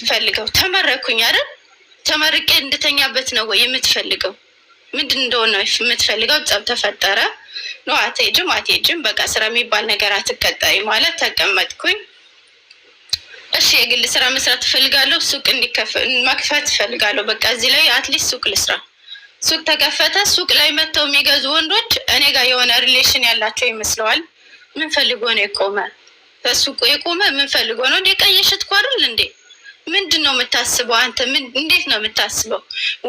የምትፈልገው? ተመረኩኝ አይደል? ተመርቄ እንድተኛበት ነው ወይ የምትፈልገው? ምንድን እንደሆነ የምትፈልገው? ጸብ ተፈጠረ ነው አትሄጂም በቃ ስራ የሚባል ነገር አትቀጠሪ ማለት ተቀመጥኩኝ። እሺ የግል ስራ መስራት እፈልጋለሁ፣ ሱቅ መክፈት እፈልጋለሁ። በቃ እዚህ ላይ አትሊስት ሱቅ ልስራ። ሱቅ ተከፈተ። ሱቅ ላይ መጥተው የሚገዙ ወንዶች እኔ ጋር የሆነ ሪሌሽን ያላቸው ይመስለዋል። ምን ፈልጎ ነው የቆመ? በሱቁ የቆመ ምን ፈልጎ ነው? እንዴ ቀየሽት ኳርል እንዴ? ምንድን ነው የምታስበው አንተ? እንዴት ነው የምታስበው?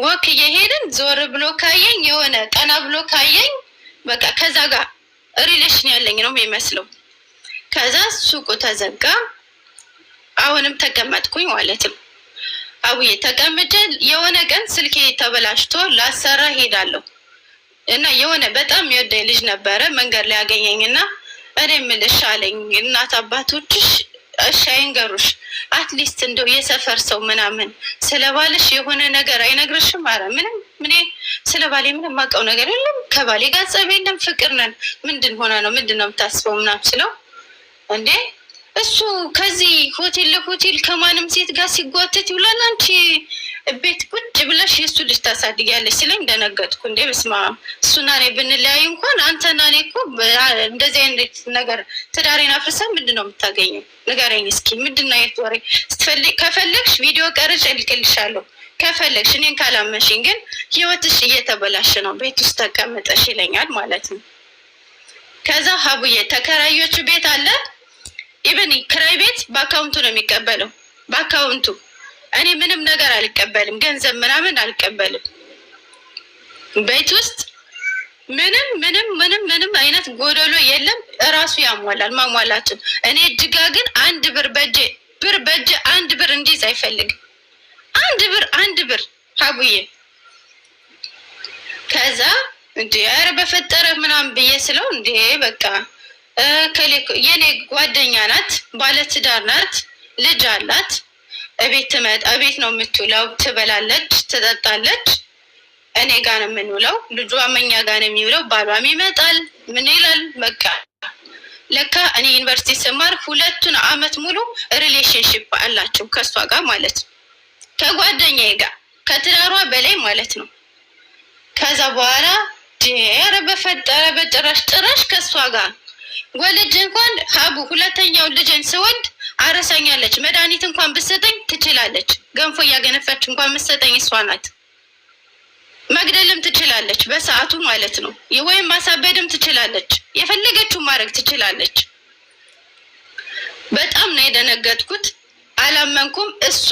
ወክ እየሄድን ዞር ብሎ ካየኝ የሆነ ቀና ብሎ ካየኝ በቃ ከዛ ጋር ሪሌሽን ያለኝ ነው የሚመስለው። ከዛ ሱቁ ተዘጋ። አሁንም ተቀመጥኩኝ ማለት ነው። አቡዬ ተቀምጬ የሆነ ቀን ስልኬ ተበላሽቶ ላሰራ ሄዳለሁ እና የሆነ በጣም የወደኝ ልጅ ነበረ መንገድ ላይ ያገኘኝና እኔ የምልሽ አለኝ እናት አባቶችሽ እሺ አይንገሩሽ፣ አትሊስት እንደው የሰፈር ሰው ምናምን ስለባልሽ የሆነ ነገር አይነግርሽም? አረ ምንም ምን ስለባሌ ምንም የማውቀው ነገር የለም፣ ከባሌ ጋር ጸብ የለም፣ ፍቅር ነን። ምንድን ሆነ ነው ምንድን ነው የምታስበው ምናምን ስለው እንዴ እሱ ከዚህ ሆቴል ለሆቴል ከማንም ሴት ጋር ሲጓተት ይውላል፣ አንቺ ቤት ቁጭ ብለሽ የእሱ ልጅ ታሳድጊያለሽ ሲለኝ ደነገጥኩ። እንዴ በስመ አብ፣ እሱና እኔ ብንለያይ እንኳን አንተና እኔ እኮ እንደዚህ አይነት ነገር ትዳሬን አፍርሰን ምንድን ነው የምታገኘው? ንገረኝ እስኪ ምንድን ነው የት ወሬ? ከፈለግሽ ቪዲዮ ቀርጬ እልክልሻለሁ ከፈለግሽ። እኔን ካላመንሽኝ ግን ህይወትሽ እየተበላሽ ነው ቤት ውስጥ ተቀምጠሽ ይለኛል ማለት ነው። ከዛ ሀቡዬ ተከራዮቹ ቤት አለ ኢቨን ክራይ ቤት በአካውንቱ ነው የሚቀበለው፣ በአካውንቱ። እኔ ምንም ነገር አልቀበልም፣ ገንዘብ ምናምን አልቀበልም። ቤት ውስጥ ምንም አይነት ጎደሎ የለም፣ እራሱ ያሟላል ማሟላችን። እኔ እጅጋ ግን አንድ ብር በእጄ አንድ ብር እንዲዝ አይፈልግም። አንድ ብር ሀቡዬ። ከዛ እንዴ ኧረ በፈጠረ ምናምን ብዬ ስለው እንዴ በቃ የኔ ጓደኛ ናት፣ ባለትዳር ናት፣ ልጅ አላት። እቤት ነው የምትውለው፣ ትበላለች፣ ትጠጣለች። እኔ ጋር ነው የምንውለው፣ ልጇ እኛ ጋር ነው የሚውለው። ባሏም ይመጣል፣ ምን ይላል። በቃ ለካ እኔ ዩኒቨርሲቲ ስማር 2 አመት ሙሉ ሪሌሽንሽፕ አላቸው ከሷ ጋር ማለት ነው፣ ከጓደኛዬ ጋር ከትዳሯ በላይ ማለት ነው። ከዛ በኋላ ኧረ በፈጠረ በጭራሽ ከሷ ጋር ወልጅ እንኳን ሀቡ ሁለተኛው ልጅን ስወልድ አረሳኛለች። መድኃኒት እንኳን ብትሰጠኝ ትችላለች። ገንፎ እያገነፈች እንኳን ብትሰጠኝ እሷ ናት። መግደልም ትችላለች በሰዓቱ ማለት ነው። ወይም ማሳበድም ትችላለች። የፈለገችው ማድረግ ትችላለች። በጣም ነው የደነገጥኩት። አላመንኩም። እሱ